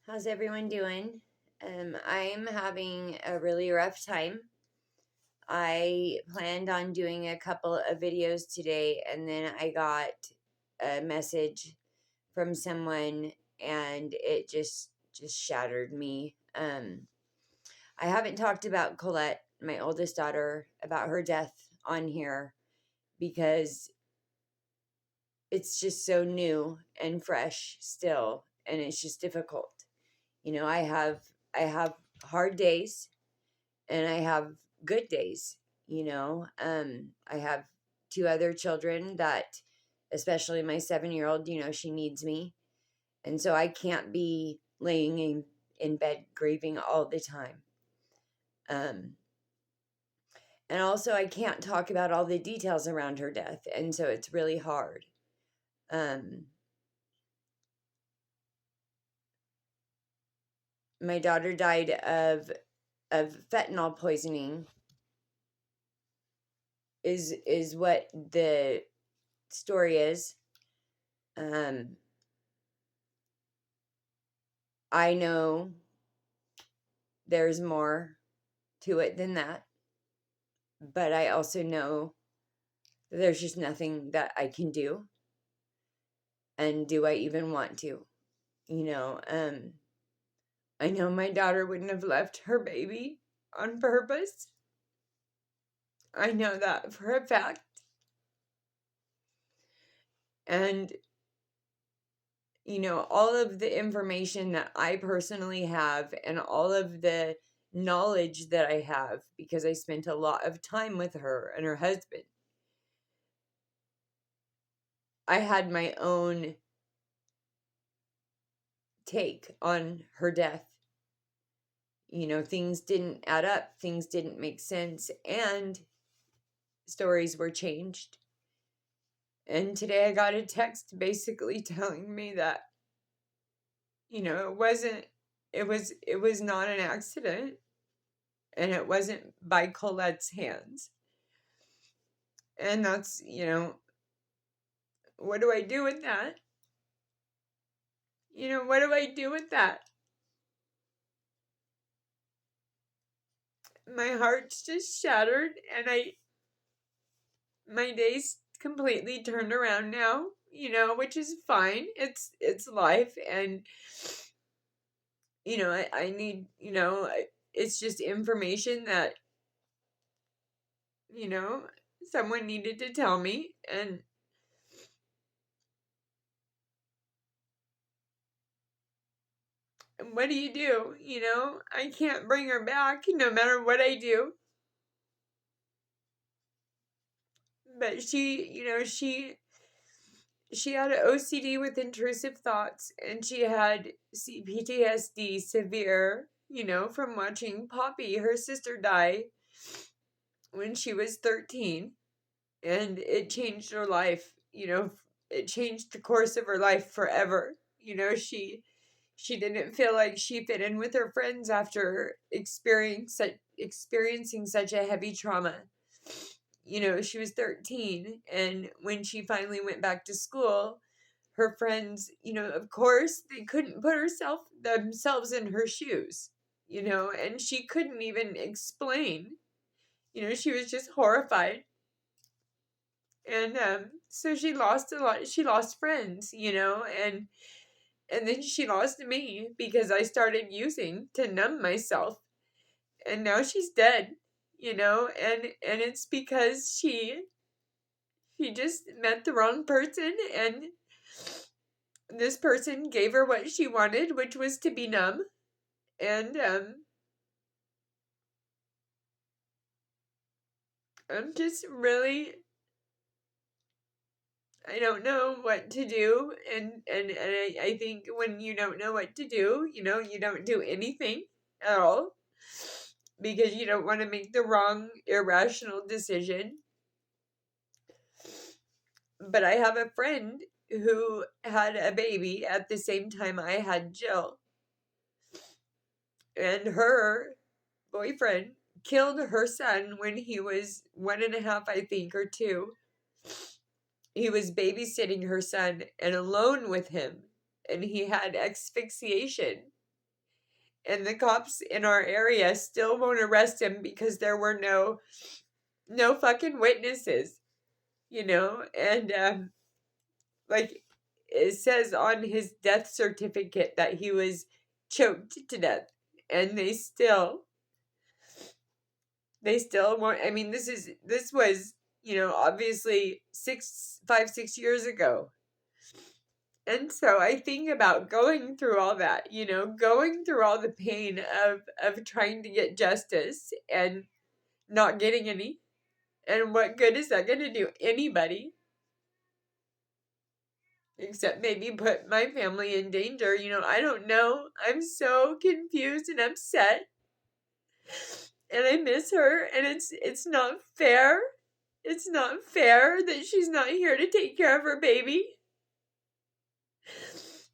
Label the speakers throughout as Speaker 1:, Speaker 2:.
Speaker 1: How's everyone doing? I'm having a really rough time. I planned on doing a couple of videos today, and then I got a message from someone, and it just shattered me. I haven't talked about Collette, my oldest daughter, about her death on here because it's just so new and fresh still, and it's just difficult. I have hard days and I have good days. I have two other children that, especially my 7-year old, she needs me. And so I can't be laying in bed grieving all the time. Um, and also, I can't talk about all the details around her death. And so it's really hard. Um, my daughter died of fentanyl poisoning is what the story is. I know there's more to it than that, but I also know that there's just nothing that I can do. And do I even want to? I know my daughter wouldn't have left her baby on purpose. I know that for a fact. And all of the information that I personally have and all of the knowledge that I have, because I spent a lot of time with her and her husband, I had my own take on her death. Things didn't add up, things didn't make sense, and stories were changed. And today I got a text basically telling me that, it was not an accident, and it wasn't by Colette's hands. And that's, what do I do with that? What do I do with that? My heart's just shattered, and my day's completely turned around now, which is fine. It's life, and I need, it's just information that, someone needed to tell me. And what do you do? I can't bring her back no matter what I do. But she had an OCD with intrusive thoughts, and she had PTSD severe, from watching Poppy, her sister, die when she was 13. And it changed her life. It changed the course of her life forever. She didn't feel like she fit in with her friends after experiencing such a heavy trauma. She was 13, and when she finally went back to school, her friends, of course, they couldn't put themselves in her shoes, and she couldn't even explain. She was just horrified. And so she lost a lot. She lost friends, and then she lost me because I started using to numb myself. And now she's dead, and it's because she just met the wrong person, and this person gave her what she wanted, which was to be numb. And I'm just really, I don't know what to do. And I think when you don't know what to do, you don't do anything at all, because you don't want to make the wrong irrational decision. But I have a friend who had a baby at the same time I had Jill. And her boyfriend killed her son when he was 1.5, I think, or 2. He was babysitting her son and alone with him, and he had asphyxiation. And the cops in our area still won't arrest him because there were no fucking witnesses, and like it says on his death certificate that he was choked to death, and they still want. I mean, this was, obviously 6 years ago. And so I think about going through all that, going through all the pain of trying to get justice and not getting any. And what good is that going to do anybody? Except maybe put my family in danger. I don't know. I'm so confused and upset. And I miss her, and it's not fair. It's not fair that she's not here to take care of her baby.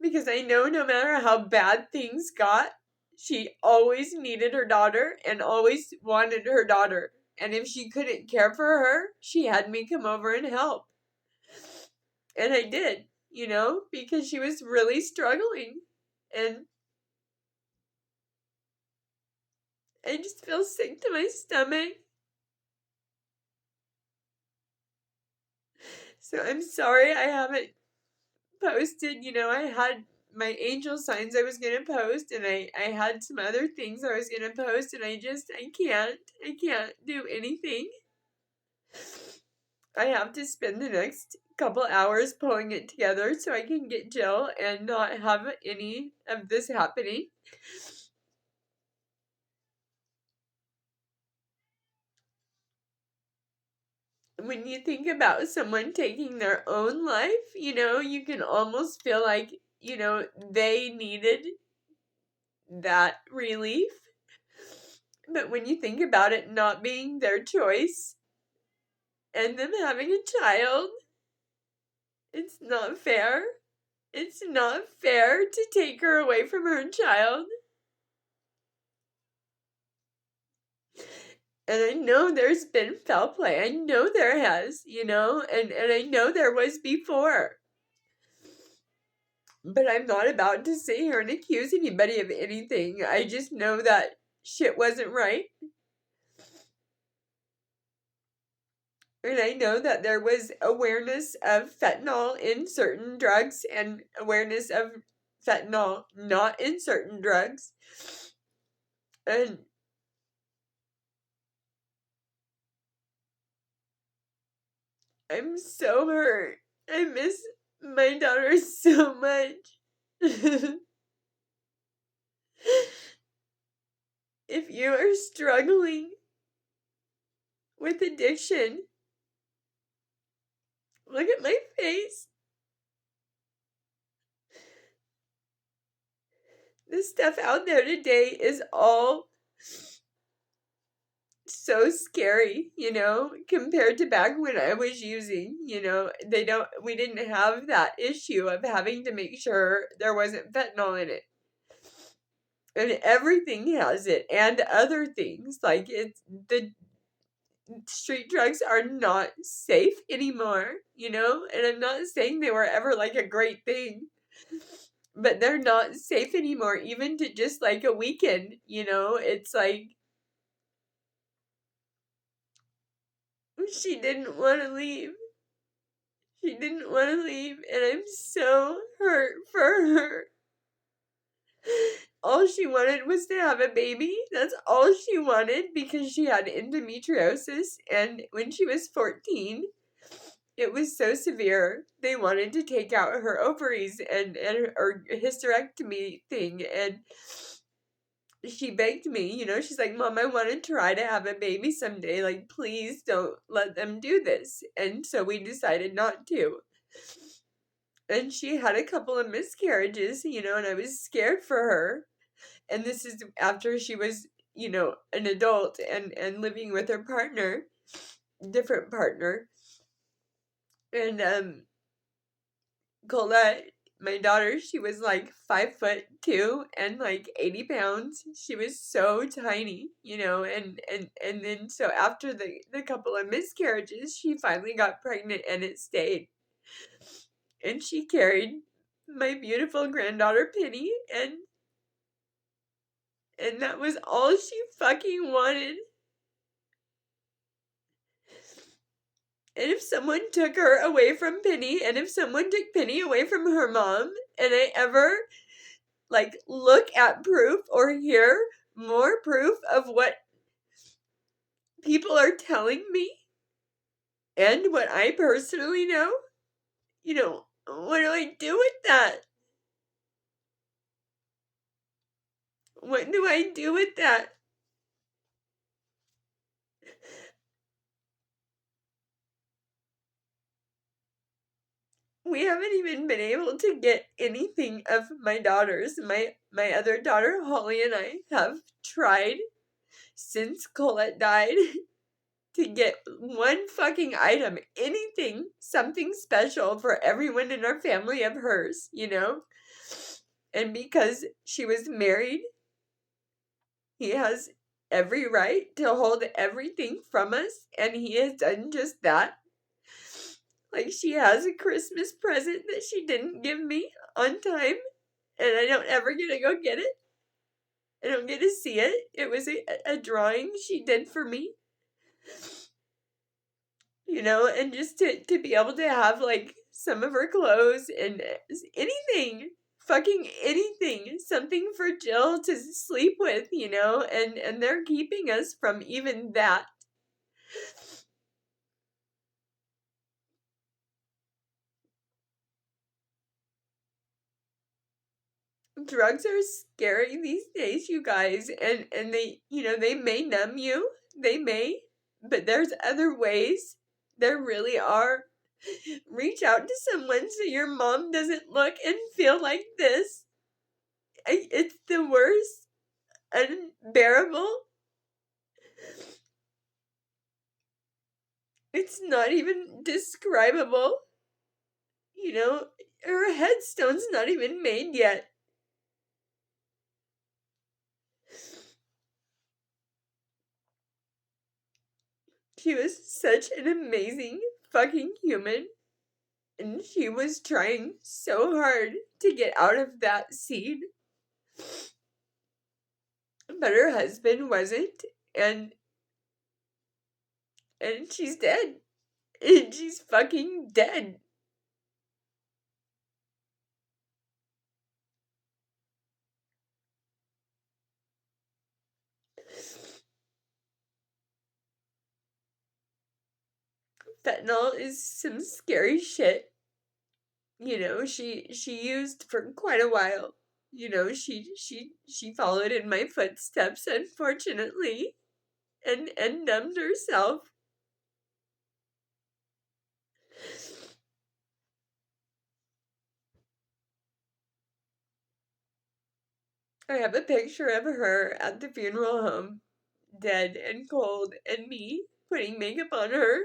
Speaker 1: Because I know no matter how bad things got, she always needed her daughter and always wanted her daughter. And if she couldn't care for her, she had me come over and help. And I did, because she was really struggling. And I just feel sick to my stomach. So I'm sorry I haven't posted. I had my angel signs I was going to post, and I had some other things I was going to post, and I can't do anything. I have to spend the next couple hours pulling it together so I can get Jill and not have any of this happening. When you think about someone taking their own life, you can almost feel like, they needed that relief. But when you think about it not being their choice and them having a child, it's not fair. It's not fair to take her away from her child. And I know there's been foul play. I know there has, and I know there was before. But I'm not about to sit here and accuse anybody of anything. I just know that shit wasn't right. And I know that there was awareness of fentanyl in certain drugs and awareness of fentanyl not in certain drugs. And I'm so hurt. I miss my daughter so much. If you are struggling with addiction, look at my face. The stuff out there today is all so scary, compared to back when I was using. We didn't have that issue of having to make sure there wasn't fentanyl in it. And everything has it, and other things. Like, the street drugs are not safe anymore, and I'm not saying they were ever like a great thing, but they're not safe anymore, even to just like a weekend. It's like she didn't want to leave. She didn't want to leave, and I'm so hurt for her. All she wanted was to have a baby. That's all she wanted, because she had endometriosis, and when she was 14, it was so severe, they wanted to take out her ovaries and or hysterectomy thing, and she begged me, she's like, Mom, I want to try to have a baby someday. Like, please don't let them do this. And so we decided not to. And she had a couple of miscarriages, and I was scared for her. And this is after she was, an adult and living with her partner, different partner. And Collette, my daughter, she was like 5'2" and like 80 pounds. She was so tiny, and then so after the couple of miscarriages, she finally got pregnant, and it stayed. And she carried my beautiful granddaughter Penny, and And that was all she fucking wanted. And if someone took her away from Penny, and if someone took Penny away from her mom, and I ever, like, look at proof or hear more proof of what people are telling me and what I personally know, you know, what do I do with that? What do I do with that? We haven't even been able to get anything of my daughters. My other daughter, Holly, and I have tried since Collette died to get one fucking item, anything, something special for everyone in our family of hers, you know? And because she was married, he has every right to hold everything from us, and he has done just that. Like, she has a Christmas present that she didn't give me on time, and I don't ever get to go get it. I don't get to see it. It was a drawing she did for me. You know, and just to be able to have, like, some of her clothes and anything, fucking anything, something for Jill to sleep with, you know, and they're keeping us from even that. Drugs are scary these days, you guys, and they, you know, they may numb you, they may, but there's other ways. There really are. Reach out to someone so your mom doesn't look and feel like this. It's the worst, unbearable. It's not even describable. You know, her headstone's not even made yet. She was such an amazing fucking human. And she was trying so hard to get out of that seed. But her husband wasn't. And she's dead. And she's fucking dead. Fentanyl is some scary shit. You know, she used for quite a while. You know, she followed in my footsteps, unfortunately, and numbed herself. I have a picture of her at the funeral home, dead and cold, and me putting makeup on her.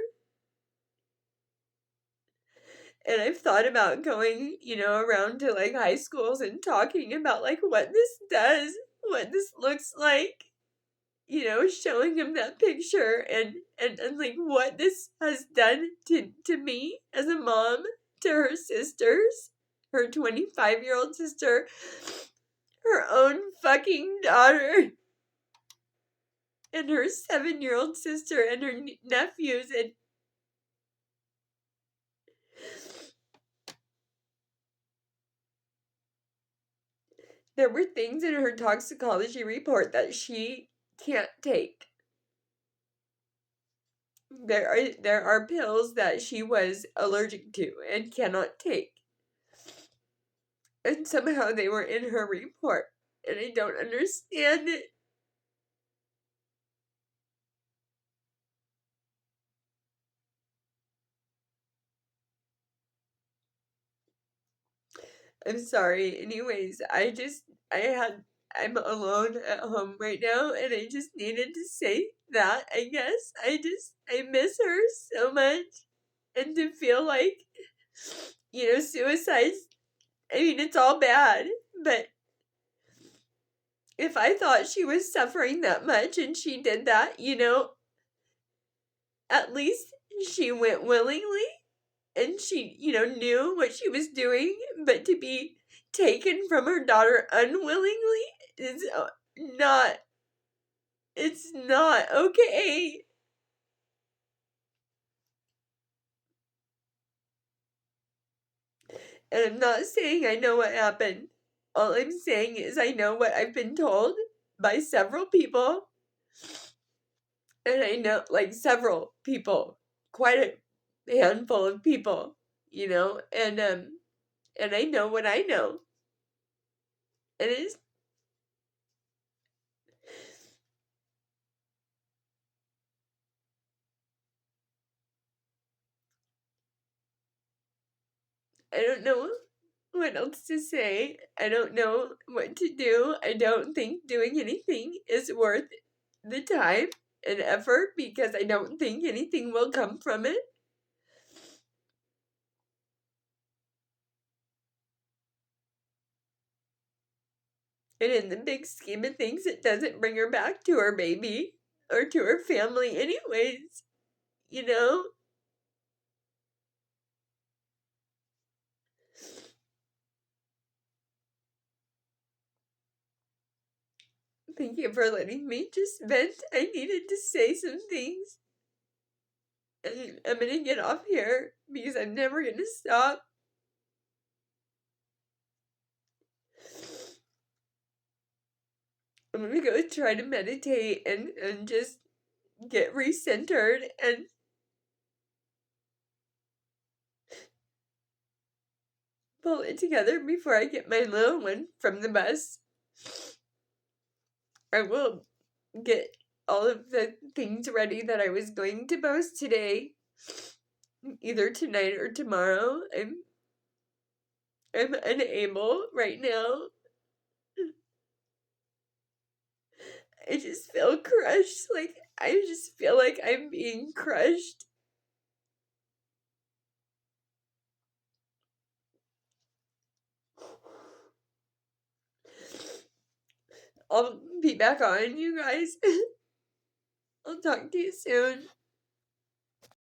Speaker 1: And I've thought about going, you know, around to, like, high schools and talking about, like, what this does, what this looks like, you know, showing them that picture and like, what this has done to me as a mom, to her sisters, her 25-year-old sister, her own fucking daughter, and her 7-year-old sister, and her nephews, and there were things in her toxicology report that she can't take. There are pills that she was allergic to and cannot take. And somehow they were in her report. And I don't understand it. I'm sorry. Anyways, I'm alone at home right now, and I just needed to say that, I guess. I miss her so much. And to feel like, you know, suicides, I mean, it's all bad, but if I thought she was suffering that much and she did that, you know, at least she went willingly and she, you know, knew what she was doing, but to be taken from her daughter unwillingly is not, it's not okay. And I'm not saying I know what happened. All I'm saying is I know what I've been told by several people. And I know, like, several people, quite a handful of people, and I know what I know. And it's, I don't know what else to say. I don't know what to do. I don't think doing anything is worth the time and effort because I don't think anything will come from it. And in the big scheme of things, it doesn't bring her back to her baby or to her family, anyways. You know? Thank you for letting me just vent. I needed to say some things. And I'm gonna get off here because I'm never gonna stop. I'm gonna go try to meditate and just get recentered and pull it together before I get my little one from the bus. I will get all of the things ready that I was going to post today, either tonight or tomorrow. I'm unable right now. I just feel crushed. Like, I just feel like I'm being crushed. I'll be back on, you guys. I'll talk to you soon.